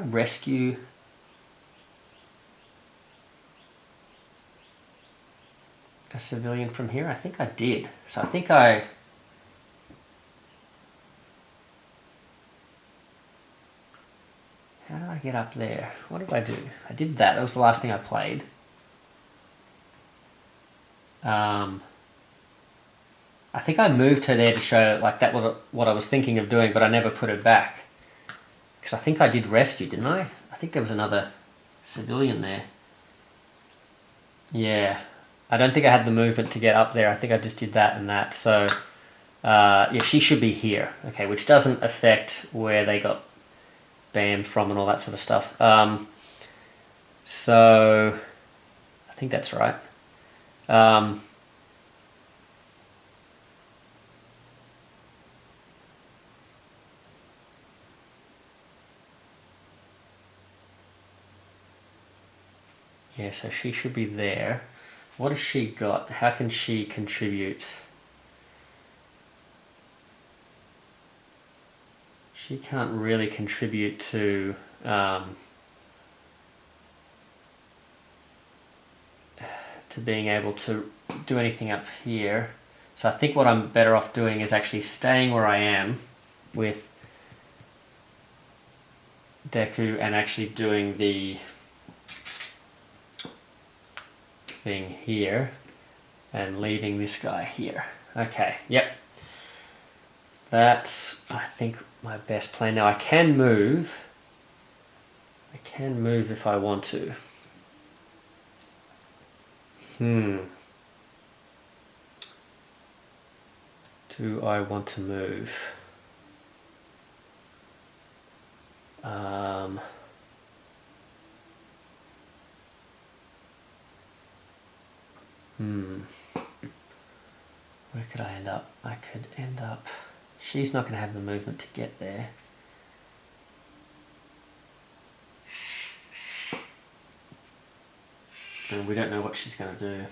rescue... a civilian from here? I think I did. So I think I... How did I get up there? What did I do? I did that. That was the last thing I played. I think I moved her there to show like that was what I was thinking of doing, but I never put her back. Because I think I did rescue, didn't I? I think there was another civilian there. Yeah. I don't think I had the movement to get up there. I think I just did that and that. So, yeah, she should be here. Okay, which doesn't affect where they got banned from and all that sort of stuff. So, I think that's right. Yeah, so she should be there. What has she got? How can she contribute? She can't really contribute to being able to do anything up here. So I think what I'm better off doing is actually staying where I am with Deku and actually doing the thing here and leaving this guy here. Okay, yep. That's, I think, my best plan. Now I can move. I can move if I want to. Do I want to move? Where could I end up? I could end up... She's not going to have the movement to get there. And we don't know what she's going to do.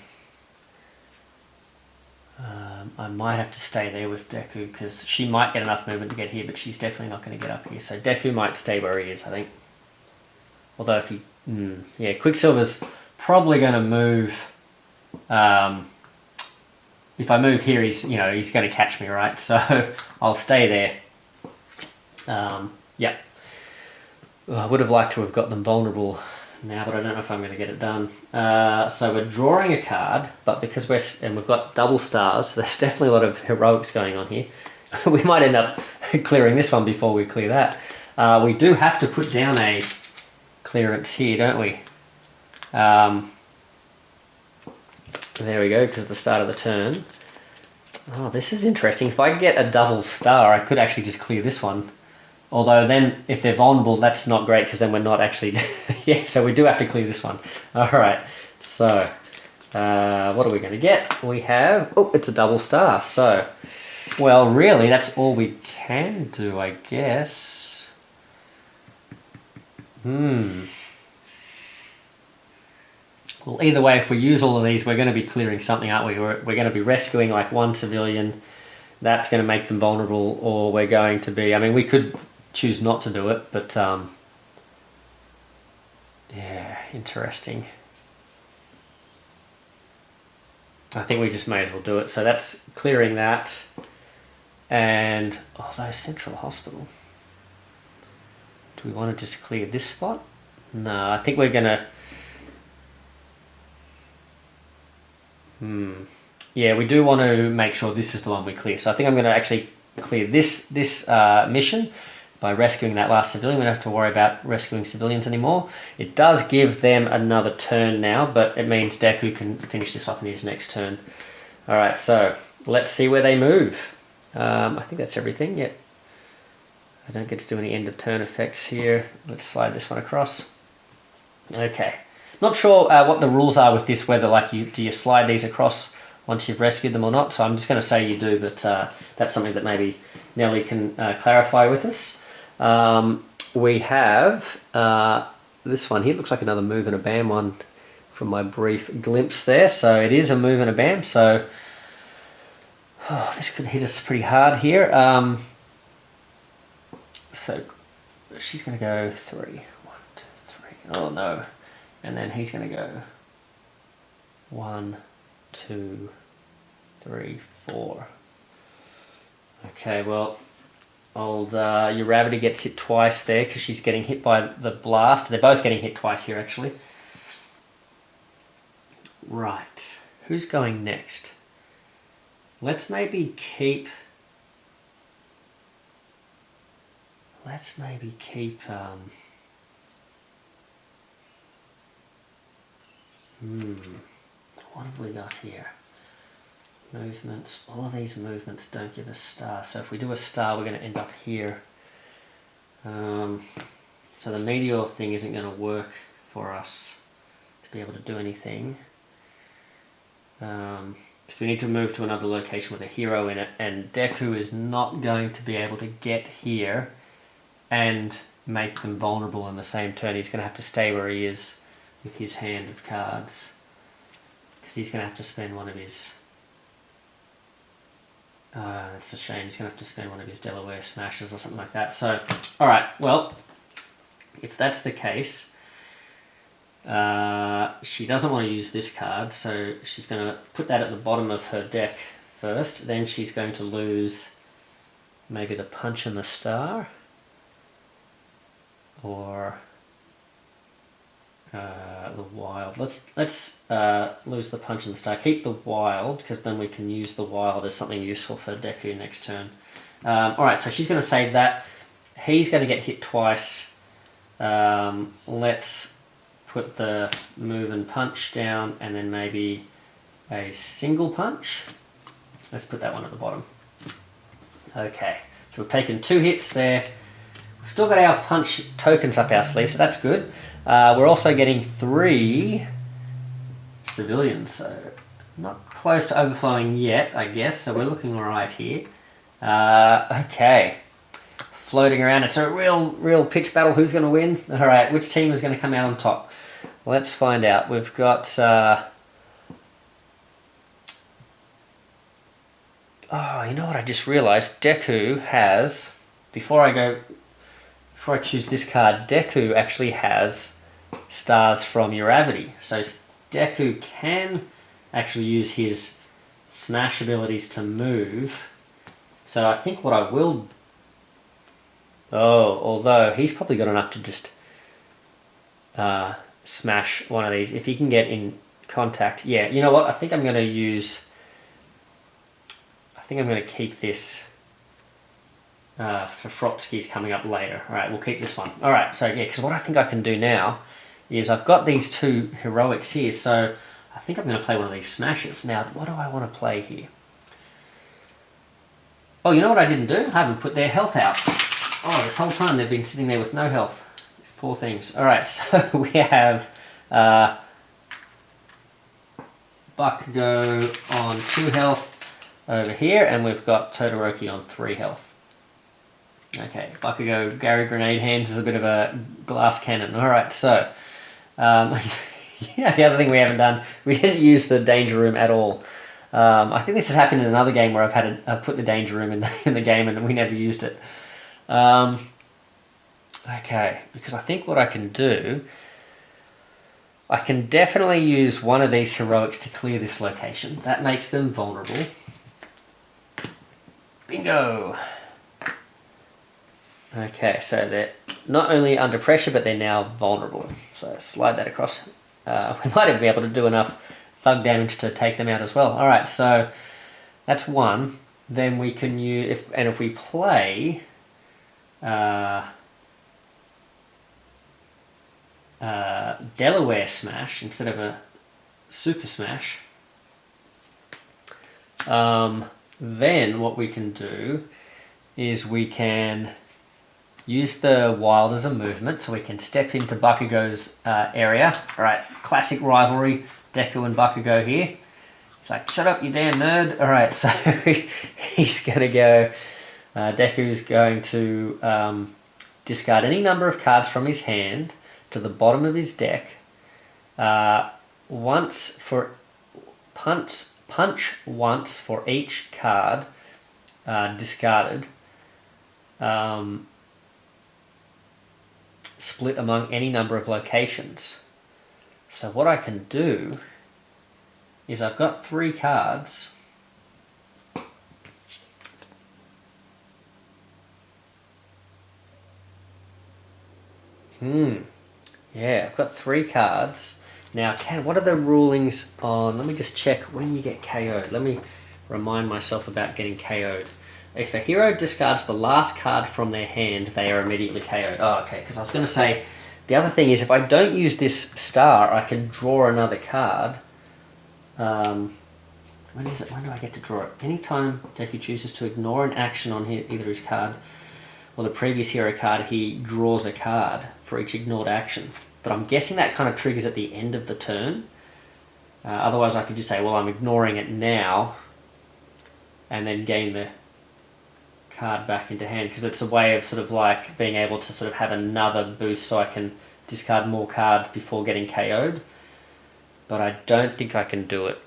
I might have to stay there with Deku because she might get enough movement to get here, but she's definitely not going to get up here. So Deku might stay where he is, I think. Although if he... yeah, Quicksilver's probably going to move... if I move here, he's going to catch me, right? So I'll stay there. Yeah. Well, I would have liked to have got them vulnerable now, but I don't know if I'm going to get it done. So we're drawing a card, but because we've got double stars, there's definitely a lot of heroics going on here. We might end up clearing this one before we clear that. We do have to put down a clearance here, don't we? There we go, because the start of the turn. Oh, this is interesting. If I get a double star, I could actually just clear this one. Although then, if they're vulnerable, that's not great, because then we're not actually... yeah, so we do have to clear this one. Alright, so... what are we going to get? We have... Oh, it's a double star, so... Well, really, that's all we can do, I guess. Well, either way, if we use all of these, we're going to be clearing something, aren't we? We're going to be rescuing like one civilian. That's going to make them vulnerable, or we're going to be... I mean, we could choose not to do it, but... yeah, interesting. I think we just may as well do it. So that's clearing that. And... although Central Hospital. Do we want to just clear this spot? No, I think we're going to... Yeah, we do want to make sure this is the one we clear. So I think I'm going to actually clear this mission by rescuing that last civilian. We don't have to worry about rescuing civilians anymore. It does give them another turn now, but it means Deku can finish this off in his next turn. Alright, so let's see where they move. I think that's everything. Yep. I don't get to do any end of turn effects here. Let's slide this one across. Okay. Not sure what the rules are with this, whether like do you slide these across once you've rescued them or not. So I'm just going to say you do, but that's something that maybe Nelly can clarify with us. We have this one here. Looks like another move and a bam one from my brief glimpse there. So it is a move and a bam. So this could hit us pretty hard here. So she's going to go 3. 1, 2, 3. Oh no. And then he's going to go 1, 2, 3, 4. Okay, well, old Uravity gets hit twice there because she's getting hit by the blast. They're both getting hit twice here, actually. Right. Who's going next? Let's maybe keep... what have we got here? Movements. All of these movements don't give us stars. So if we do a star, we're going to end up here. So the meteor thing isn't going to work for us to be able to do anything. So we need to move to another location with a hero in it, and Deku is not going to be able to get here and make them vulnerable in the same turn. He's going to have to stay where he is with his hand of cards, because he's going to have to spend one of his... that's a shame, he's going to have to spend one of his Delaware smashes or something like that. So, alright, well, if that's the case, she doesn't want to use this card, so she's going to put that at the bottom of her deck first. Then she's going to lose maybe the Punch and the Star, or the Wild. Let's lose the Punch and the Star. Keep the Wild, because then we can use the Wild as something useful for Deku next turn. Alright, so she's going to save that. He's going to get hit twice. Let's put the Move and Punch down, and then maybe a single punch. Let's put that one at the bottom. Okay, so we've taken 2 hits there. We've still got our punch tokens up our sleeve, so that's good. We're also getting 3 civilians, so not close to overflowing yet, I guess, so we're looking alright here. Okay, floating around. It's a real pitch battle. Who's going to win? Alright, which team is going to come out on top? Let's find out. We've got... oh, you know what I just realised? Deku has... Before I choose this card, Deku actually has stars from Uravity. So Deku can actually use his smash abilities to move. So I think what I will... Oh, although he's probably got enough to just smash one of these. If he can get in contact. Yeah, you know what? I think I'm going to use... I think I'm going to keep this... for Frotsky's coming up later. Alright, we'll keep this one. Alright, so yeah, because what I think I can do now is I've got these 2 heroics here, so I think I'm going to play one of these smashes. Now, what do I want to play here? Oh, you know what I didn't do? I haven't put their health out. Oh, this whole time they've been sitting there with no health. These poor things. Alright, so we have Bakugo on 2 health over here, and we've got Todoroki on 3 health. Okay, Bakugo, Gary Grenade Hands is a bit of a glass cannon. Alright, so, yeah, the other thing we haven't done, we didn't use the Danger Room at all. I think this has happened in another game where I've put the Danger Room in the game and we never used it. Okay, because I think what I can do, I can definitely use one of these heroics to clear this location. That makes them vulnerable. Bingo! Okay, so they're not only under pressure, but they're now vulnerable. So slide that across. We might even be able to do enough thug damage to take them out as well. Alright, so that's one. Then we can use... if we play... Delaware Smash instead of a Super Smash, then what we can do is we can use the Wild as a movement, so we can step into Bakugo's area. Alright, classic rivalry, Deku and Bakugo here. It's like, shut up you damn nerd. Alright, so he's going to go... Deku's going to discard any number of cards from his hand to the bottom of his deck. Once for... Punch once for each card discarded. Split among any number of locations. So what I can do is I've got 3 cards. Yeah, I've got 3 cards. Now, what are the rulings on... Let me just check when you get KO'd. Let me remind myself about getting KO'd. If a hero discards the last card from their hand, they are immediately KO'd. Oh, okay, because I was going to say... The other thing is, if I don't use this star, I can draw another card. When do I get to draw it? Anytime Deku chooses to ignore an action on either his card or the previous hero card, he draws a card for each ignored action. But I'm guessing that kind of triggers at the end of the turn. Otherwise I could just say, well, I'm ignoring it now, and then gain the card back into hand, because it's a way of sort of like being able to sort of have another boost so I can discard more cards before getting KO'd, but I don't think I can do it.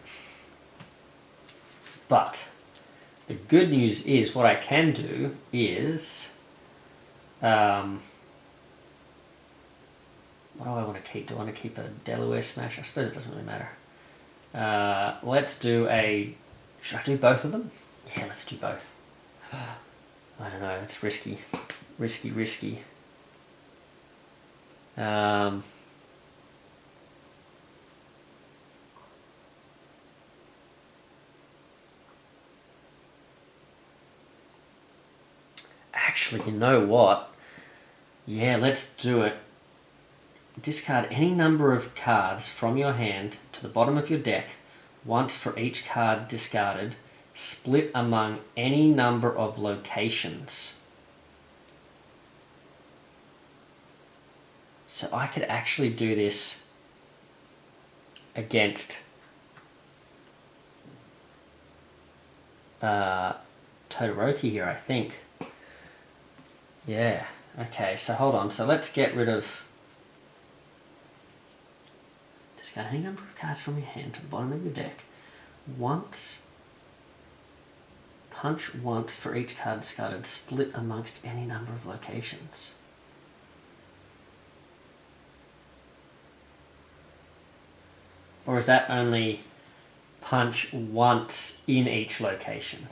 But the good news is what I can do is, what do I want to keep? Do I want to keep a Delaware Smash? I suppose it doesn't really matter. Let's do a... Should I do both of them? Yeah, let's do both. I don't know, it's risky. Risky. Actually, you know what? Yeah, let's do it. Discard any number of cards from your hand to the bottom of your deck, once for each card discarded, split among any number of locations. So I could actually do this against Todoroki here, I think. Yeah, okay, so hold on. So let's get rid of... Discard any number of cards from your hand to the bottom of your deck. Once. Punch once for each card discarded, split amongst any number of locations. Or is that only punch once in each location?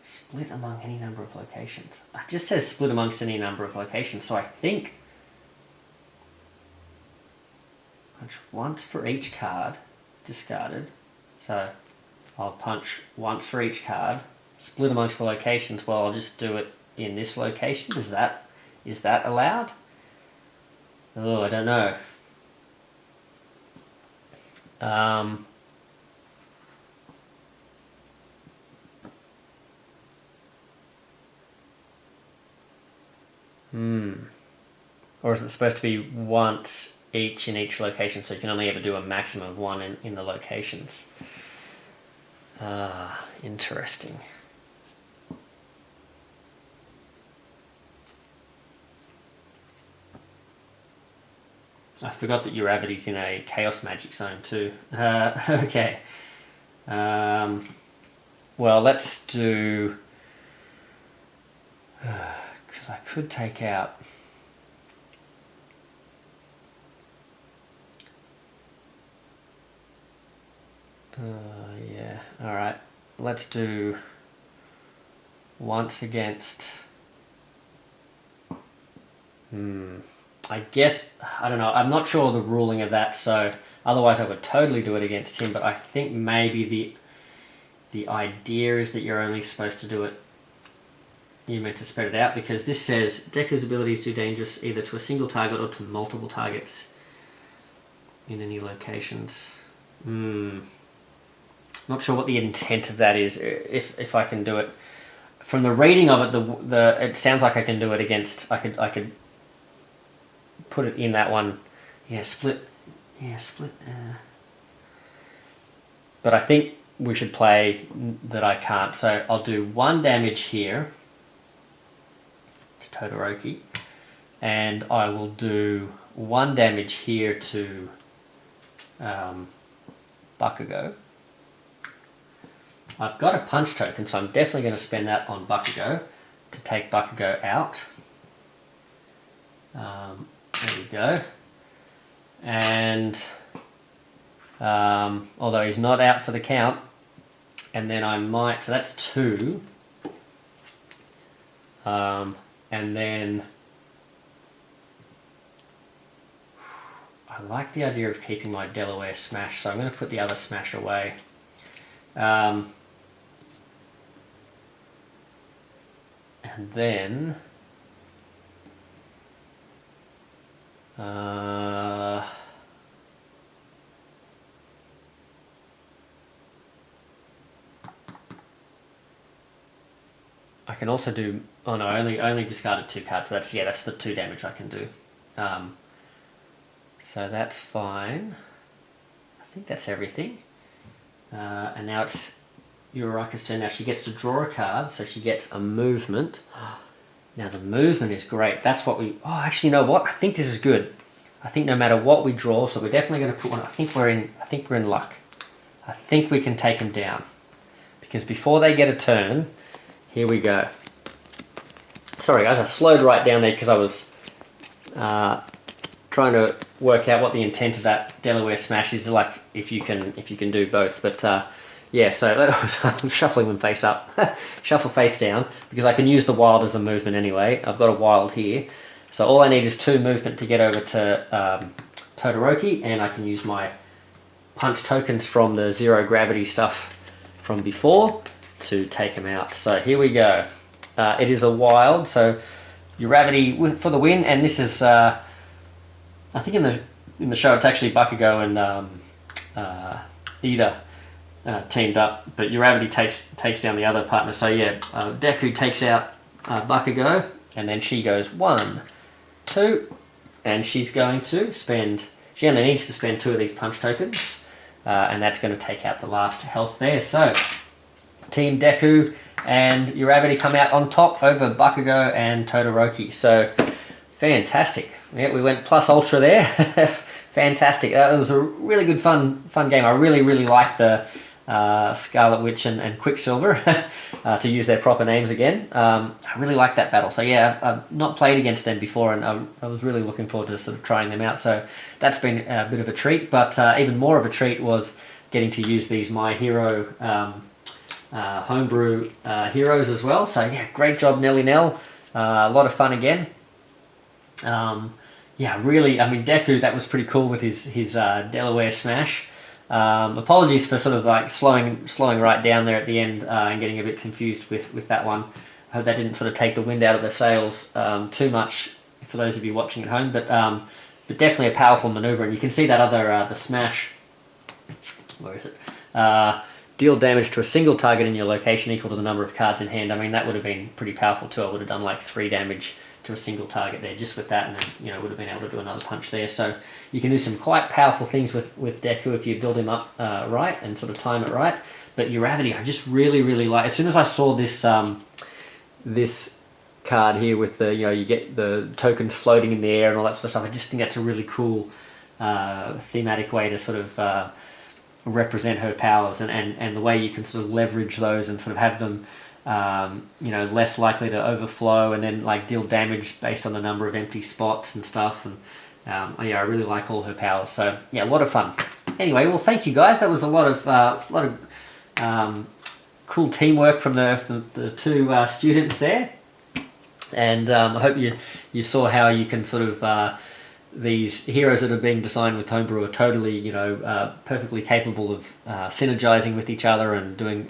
Split among any number of locations. It just says split amongst any number of locations, so I think punch once for each card discarded. So I'll punch once for each card, split amongst the locations. Well, I'll just do it in this location. Is that allowed? Oh, I don't know. Or is it supposed to be once each in each location, so you can only ever do a maximum of one in the locations? Interesting. I forgot that Uravity's in a Chaos Magic Zone too. Okay. Well, let's do... Because I could take out... yeah, alright. Let's do once against... I guess, I don't know, I'm not sure the ruling of that, so otherwise I would totally do it against him, but I think maybe the idea is that you're only supposed to do it, you're meant to spread it out, because this says Deku's abilities do dangerous either to a single target or to multiple targets in any locations. Not sure what the intent of that is, if I can do it. From the reading of it, it sounds like I can do it against, I could put it in that one. Yeah, split. But I think we should play that I can't. So I'll do 1 damage here to Todoroki, and I will do 1 damage here to Bakugo. I've got a punch token, so I'm definitely going to spend that on Bakugo to take Bakugo out. There we go. And although he's not out for the count, and then I might, so that's 2. And then I like the idea of keeping my Delaware Smash, so I'm going to put the other Smash away. And then I can also do, oh no, I only discarded 2 cards, so that's the 2 damage I can do. So that's fine. I think that's everything. And now it's Uraraka's turn. Now she gets to draw a card, so she gets a movement. Now the movement is great. That's what we... Oh, actually, you know what? I think this is good. I think no matter what we draw, so we're definitely going to put one... I think we're in luck. I think we can take them down. Because before they get a turn, here we go. Sorry guys, I slowed right down there because I was trying to work out what the intent of that Delaware Smash is, like if you can do both. But yeah, so that was, I'm shuffling them face up, shuffle face down, because I can use the wild as a movement anyway. I've got a wild here, so all I need is 2 movement to get over to Todoroki, and I can use my punch tokens from the zero gravity stuff from before to take him out. So here we go. It is a wild, so Uravity for the win, and this is I think in the show it's actually Bakugo and Ida teamed up, but Uravity takes down the other partner. So yeah, Deku takes out Bakugo, and then she goes 1, 2, and she's going to spend... She only needs to spend 2 of these punch tokens, and that's going to take out the last health there. So Team Deku and Uravity come out on top over Bakugo and Todoroki. So fantastic. Yeah, we went plus ultra there. Fantastic. It was a really good fun game. I really liked the Scarlet Witch and Quicksilver, to use their proper names again. I really liked that battle. So yeah, I've not played against them before, and I was really looking forward to sort of trying them out. So that's been a bit of a treat, but even more of a treat was getting to use these My Hero Homebrew heroes as well. So yeah, great job Nelly Nell. A lot of fun again. Yeah, really, I mean, Deku, that was pretty cool with his Delaware Smash. Apologies for sort of like slowing right down there at the end and getting a bit confused with that one. I hope that didn't sort of take the wind out of the sails too much for those of you watching at home, but definitely a powerful maneuver. And you can see that other, the Smash, where is it? Deal damage to a single target in your location equal to the number of cards in hand. I mean, that would have been pretty powerful too. I would have done like 3 damage to a single target there just with that, and then, you know, would have been able to do another punch there. So you can do some quite powerful things with Deku if you build him up right and sort of time it right. But Uravity, I just really like. As soon as I saw this this card here with the, you know, you get the tokens floating in the air and all that sort of stuff, I just think that's a really cool thematic way to sort of represent her powers, and the way you can sort of leverage those and sort of have them you know, less likely to overflow, and then like deal damage based on the number of empty spots and stuff. And yeah, I really like all her powers. So yeah, a lot of fun. Anyway, well, thank you guys. That was a lot of cool teamwork from the 2 students there, and I hope you saw how you can sort of these heroes that are being designed with Homebrew are totally, you know, perfectly capable of synergizing with each other and doing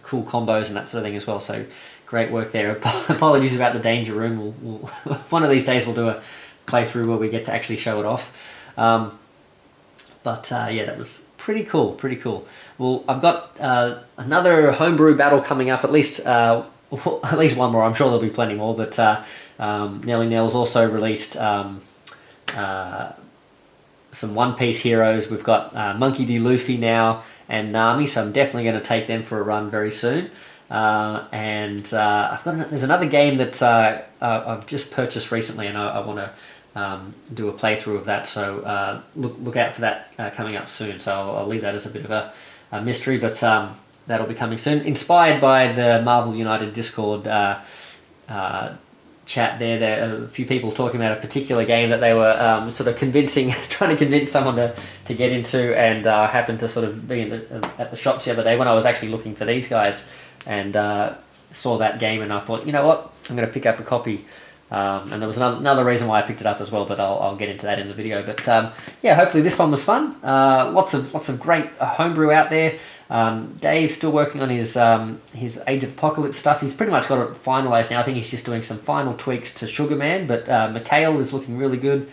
cool combos and that sort of thing as well. So great work there. Apologies about the danger room. We'll one of these days we'll do a playthrough where we get to actually show it off. But yeah, that was pretty cool. Well, I've got another Homebrew battle coming up. At least one more. I'm sure there'll be plenty more. But Nelly Nell's also released some One Piece heroes. We've got Monkey D. Luffy now and Nami, so I'm definitely going to take them for a run very soon. And there's another game that I've just purchased recently, and I want to do a playthrough of that. So look out for that coming up soon. So I'll leave that as a bit of a mystery, but that'll be coming soon. Inspired by the Marvel United Discord chat there are a few people talking about a particular game that they were sort of trying to convince someone to get into, and I happened to sort of be at the shops the other day when I was actually looking for these guys, and saw that game, and I thought, you know what, I'm going to pick up a copy. And there was another reason why I picked it up as well, but I'll get into that in the video. But yeah, hopefully this one was fun. Lots of great homebrew out there. Dave's still working on his Age of Apocalypse stuff. He's pretty much got it finalized now. I think he's just doing some final tweaks to Sugar Man, but Mikhail is looking really good.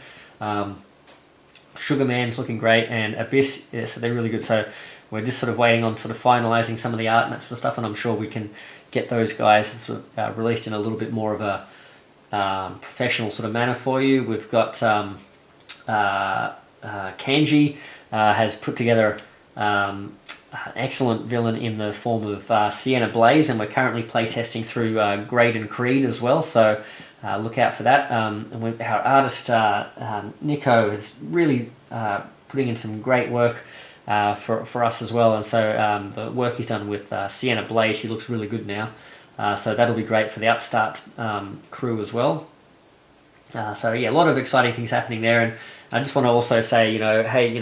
Sugar Man's looking great, and Abyss, yeah, so they're really good. So we're just sort of waiting on sort of finalizing some of the art and that sort of stuff, and I'm sure we can get those guys sort of released in a little bit more of a professional sort of manner for you. We've got Kanji has put together excellent villain in the form of Sienna Blaze, and we're currently playtesting through Grade and Creed as well, so look out for that. And our artist Nico is really putting in some great work for us as well, and so the work he's done with Sienna Blaze, she looks really good now, so that'll be great for the Upstart crew as well. So yeah, a lot of exciting things happening there, and I just want to also say, hey,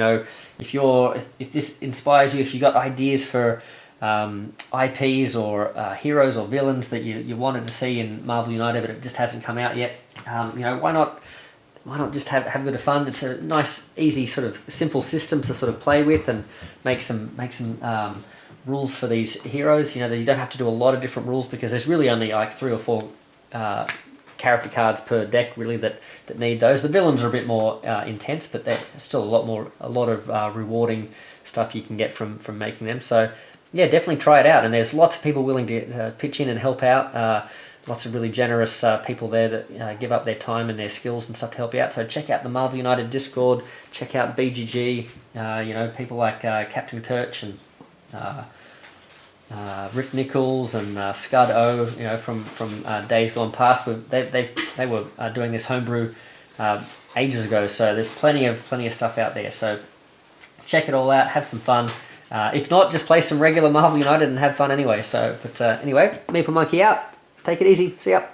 if this inspires you, if you got ideas for IPs or heroes or villains that you wanted to see in Marvel United but it just hasn't come out yet, why not just have a bit of fun? It's a nice, easy, sort of simple system to sort of play with and make some rules for these heroes. You don't have to do a lot of different rules because there's really only like 3 or 4 character cards per deck really that need those. The villains are a bit more intense, but there's still a lot of rewarding stuff you can get from making them. So yeah, definitely try it out, and there's lots of people willing to pitch in and help out. Lots of really generous people there that give up their time and their skills and stuff to help you out. So check out the Marvel United Discord, check out BGG, people like Captain Kirch and Rick Nichols and Scud O, from days gone past. They were doing this homebrew ages ago, so there's plenty of stuff out there. So check it all out, have some fun. If not, just play some regular Marvel United and have fun anyway. So, but anyway, Meeple Monkey out. Take it easy. See ya.